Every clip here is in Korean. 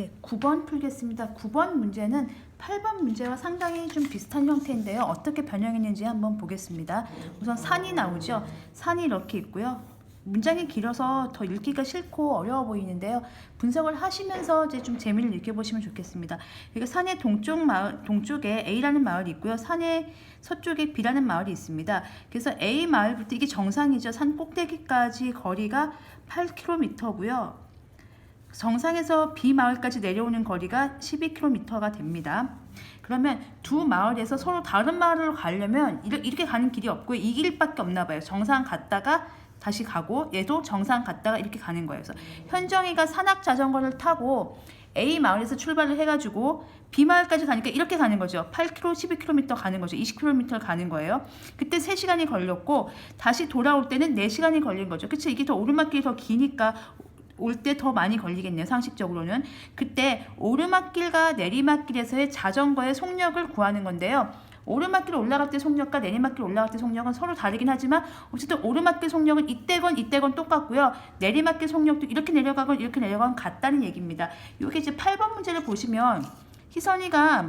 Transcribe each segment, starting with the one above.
네, 9번 풀겠습니다. 9번 문제는 8번 문제와 상당히 좀 비슷한 형태인데요. 어떻게 변형했는지 한번 보겠습니다. 우선 산이 나오죠. 산이 이렇게 있고요. 문장이 길어서 더 읽기가 싫고 어려워 보이는데요. 분석을 하시면서 이제 좀 재미를 느껴보시면 좋겠습니다. 그러니까 산의 동쪽에 A라는 마을이 있고요. 산의 서쪽에 B라는 마을이 있습니다. 그래서 A 마을부터 이게 정상이죠. 산 꼭대기까지 거리가 8km고요. 정상에서 B 마을까지 내려오는 거리가 12km가 됩니다. 그러면 두 마을에서 서로 다른 마을로 가려면 이렇게 가는 길이 없고요. 이 길밖에 없나 봐요. 정상 갔다가 다시 가고 얘도 정상 갔다가 이렇게 가는 거예요. 그래서 현정이가 산악 자전거를 타고 A 마을에서 출발을 해가지고 B 마을까지 가니까 이렇게 가는 거죠. 8km, 12km 가는 거죠. 20km를 가는 거예요. 그때 3시간이 걸렸고 다시 돌아올 때는 4시간이 걸린 거죠. 그쵸? 이게 더 오르막길이 더 기니까 올 때 더 많이 걸리겠네요. 상식적으로는. 그때 오르막길과 내리막길에서의 자전거의 속력을 구하는 건데요. 오르막길 올라갈 때 속력과 내리막길 올라갈 때 속력은 서로 다르긴 하지만 어쨌든 오르막길 속력은 이때건 똑같고요. 내리막길 속력도 이렇게 내려가건 이렇게 내려가건 같다는 얘기입니다. 이게 이제 8번 문제를 보시면 희선이가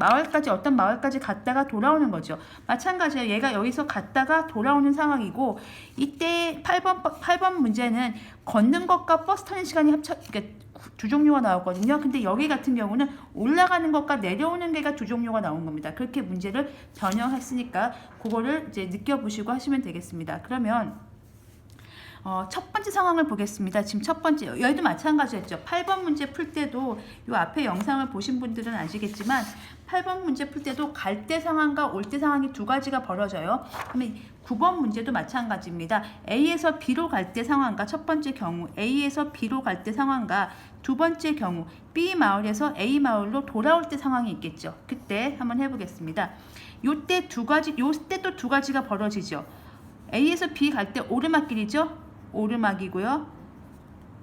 어떤 마을까지 갔다가 돌아오는 거죠. 마찬가지예요. 얘가 여기서 갔다가 돌아오는 상황이고 이때 8번 문제는 걷는 것과 버스 타는 시간이 그러니까 두 종류가 나오거든요. 근데 여기 같은 경우는 올라가는 것과 내려오는 게가 두 종류가 나온 겁니다. 그렇게 문제를 변형했으니까 그거를 이제 느껴보시고 하시면 되겠습니다. 그러면 첫 번째 상황을 보겠습니다. 지금 첫 번째, 여기도 마찬가지였죠. 8번 문제 풀 때도 이 앞에 영상을 보신 분들은 아시겠지만 8번 문제 풀 때도 갈 때 상황과 올 때 상황이 두 가지가 벌어져요. 그러면 9번 문제도 마찬가지입니다. A에서 B로 갈 때 상황과 첫 번째 경우, A에서 B로 갈 때 상황과 두 번째 경우, B 마을에서 A 마을로 돌아올 때 상황이 있겠죠. 그때 한번 해보겠습니다. 요때 또 두 가지가 벌어지죠. A에서 B 갈 때 오르막길이죠. 오르막이고요.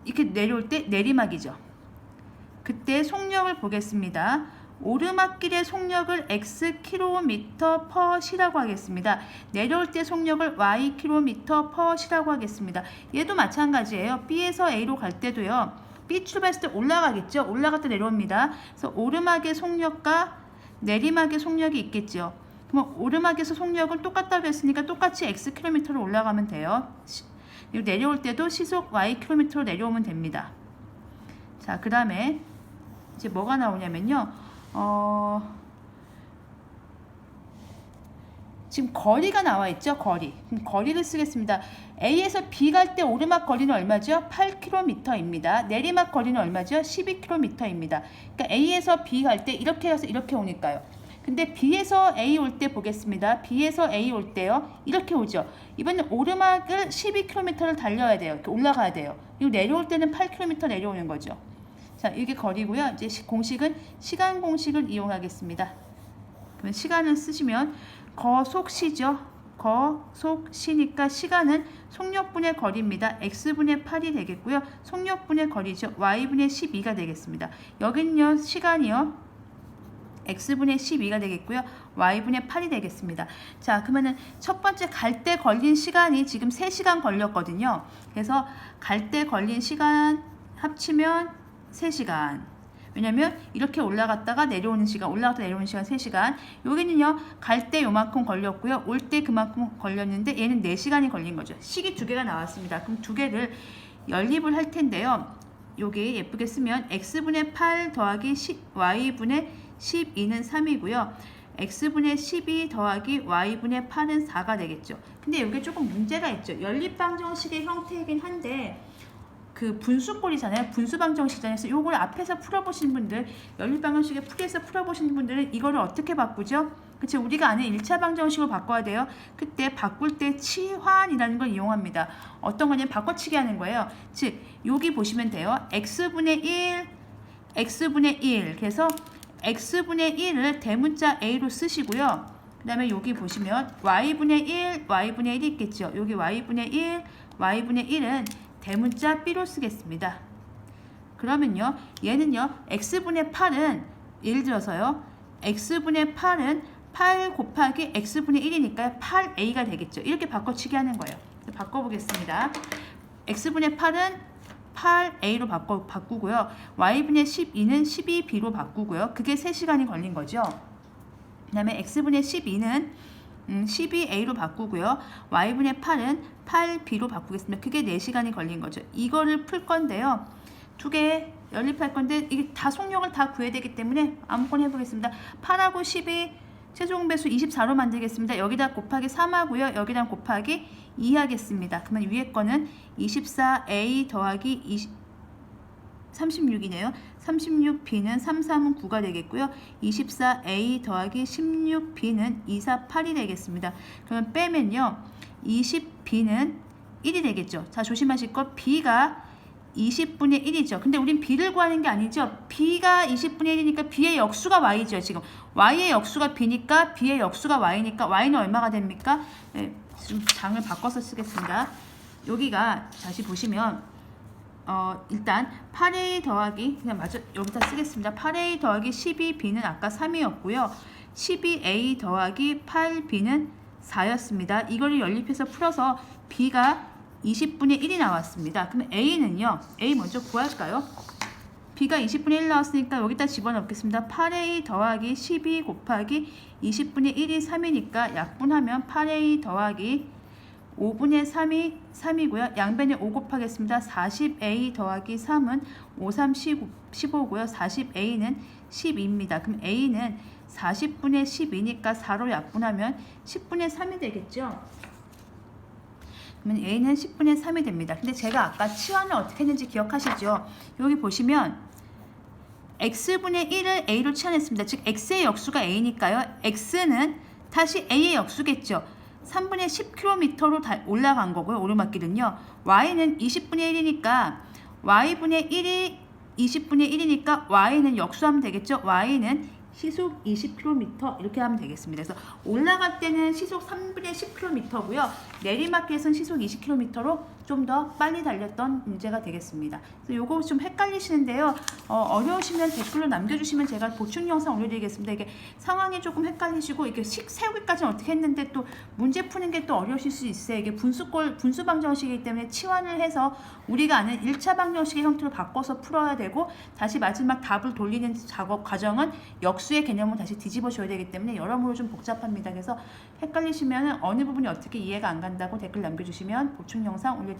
이렇게 내려올 때 내리막이죠. 그때 속력을 보겠습니다. 오르막길의 속력을 x km/sh라고 하겠습니다. 내려올 때 속력을 y km/sh라고 하겠습니다. 얘도 마찬가지예요. B에서 A로 갈 때도요. B 출발했을 때 올라가겠죠. 올라갈 때 내려옵니다. 그래서 오르막의 속력과 내리막의 속력이 있겠죠. 그럼 오르막에서 속력은 똑같다고 했으니까 똑같이 x km로 올라가면 돼요. 그리고 내려올 때도 시속 y km로 내려오면 됩니다. 자, 그 다음에 이제 뭐가 나오냐면요. 지금 거리가 나와 있죠. 거리. 그럼 거리를 쓰겠습니다. A에서 B 갈 때 오르막 거리는 얼마죠? 8km입니다. 내리막 거리는 얼마죠? 12km입니다. 그러니까 A에서 B 갈 때 이렇게 해서 이렇게 오니까요. 근데 B에서 A 올 때 보겠습니다. B에서 A 올 때요. 이렇게 오죠. 이번엔 오르막을 12km를 달려야 돼요. 이렇게 올라가야 돼요. 그리고 내려올 때는 8km 내려오는 거죠. 자, 이게 거리고요. 이제 공식은 시간 공식을 이용하겠습니다. 그러면 시간을 쓰시면 거속시죠. 거속시니까 시간은 속력분의 거리입니다. x분의 8이 되겠고요. 속력분의 거리죠. y분의 12가 되겠습니다. 여긴요. 시간이요. x분의 12가 되겠고요. y분의 8이 되겠습니다. 자, 그러면은 첫 번째 갈 때 걸린 시간이 지금 3시간 걸렸거든요. 그래서 갈 때 걸린 시간 합치면 3시간. 왜냐면 이렇게 올라갔다가 내려오는 시간, 올라갔다 내려오는 시간 3시간. 여기는요. 갈 때 요만큼 걸렸고요. 올 때 그만큼 걸렸는데 얘는 4시간이 걸린 거죠. 식이 두 개가 나왔습니다. 그럼 두 개를 연립을 할 텐데요. 여기 예쁘게 쓰면 x분의 8 더하기 y분의 12는 3이고요. x분의 12 더하기 y분의 8은 4가 되겠죠. 근데 여기 조금 문제가 있죠. 연립방정식의 형태이긴 한데 그 분수꼴이잖아요. 분수방정식이잖아요. 그래서 요걸 앞에서 풀어보신 분들, 연립방정식에 풀이해서 풀어보신 분들은 이거를 어떻게 바꾸죠? 그쵸? 우리가 아는 1차 방정식으로 바꿔야 돼요. 그때 바꿀 때 치환이라는 걸 이용합니다. 어떤 거냐면 바꿔치기 하는 거예요. 즉 여기 보시면 돼요. x분의 1 그래서 x분의 1을 대문자 a로 쓰시고요. 그 다음에 여기 보시면 y분의 1이 있겠죠. 여기 y분의 1은 대문자 b로 쓰겠습니다. 그러면요. 얘는요. x분의 8은 예를 들어서요. x분의 8은 8 곱하기 x분의 1이니까 8a가 되겠죠. 이렇게 바꿔치기 하는 거예요. 바꿔보겠습니다. x분의 8은 8a로 바꾸고요. y분의 12는 12b로 바꾸고요. 그게 3시간이 걸린 거죠. 그 다음에 x분의 12는 12a로 바꾸고요. y분의 8은 8b로 바꾸겠습니다. 그게 4시간이 걸린 거죠. 이거를 풀 건데요. 두 개 연립할 건데 이게 다 속력을 다 구해야 되기 때문에 아무거나 해보겠습니다. 8하고 12 최종 배수 24로 만들겠습니다. 여기다 곱하기 3하고요. 여기다 곱하기 2 하겠습니다. 그러면 위에 거는 24a 더하기 36이네요. 36b는 3, 3은 9가 되겠고요. 24a 더하기 16b는 2, 4, 8이 되겠습니다. 그러면 빼면요. 20b는 1이 되겠죠. 자, 조심하실 거 b가 20분의 1이죠. 근데 우린 b를 구하는 게 아니죠. b가 20분의 1이니까 b의 역수가 y죠. 지금 y의 역수가 b니까 b의 역수가 y니까 y는 얼마가 됩니까? 네, 좀 장을 바꿔서 쓰겠습니다. 여기가 다시 보시면 일단 8a 더하기 그냥 마저 여기다 쓰겠습니다. 8a 더하기 12b는 아까 3이었고요. 12a 더하기 8b는 4였습니다. 이거를 연립해서 풀어서 b가 20분의 1이 나왔습니다. 그럼 a는요. a 먼저 구할까요? b가 20분의 1 나왔으니까 여기다 집어넣겠습니다. 8a 더하기 12 곱하기 20분의 1이 3이니까 약분하면 8a 더하기 5분의 3이 3이고요. 양변에 5 곱하겠습니다. 40a 더하기 3은 5, 3, 15고요. 40a는 12입니다. 그럼 a는 40분의 12니까 4로 약분하면 10분의 3이 되겠죠. 그러면 a는 10분의 3이 됩니다. 근데 제가 아까 치환을 어떻게 했는지 기억하시죠? 여기 보시면 x분의 1을 a로 치환했습니다. 즉 x의 역수가 a니까요. x는 다시 a의 역수겠죠. 3분의 10km로 올라간 거고요. 오르막길은요. y는 20분의 1이니까 y분의 1이 20분의 1이니까 y는 역수하면 되겠죠. y는 시속 20km 이렇게 하면 되겠습니다. 그래서 올라갈 때는 시속 3분의 10km고요. 내리막길에서는 시속 20km로 좀 더 빨리 달렸던 문제가 되겠습니다. 그래서 요거 좀 헷갈리시는데요. 어려우시면 댓글로 남겨주시면 제가 보충 영상 올려드리겠습니다. 이게 상황이 조금 헷갈리시고 이렇게 세우기까지는 어떻게 했는데 또 문제 푸는 게 또 어려우실 수 있어요. 이게 분수 방정식이기 때문에 치환을 해서 우리가 아는 1차 방정식의 형태로 바꿔서 풀어야 되고 다시 마지막 답을 돌리는 작업 과정은 역수의 개념을 다시 뒤집어 줘야 되기 때문에 여러모로 좀 복잡합니다. 그래서 헷갈리시면 어느 부분이 어떻게 이해가 안 간다고 댓글 남겨주시면 보충 영상 올려드리겠습니다.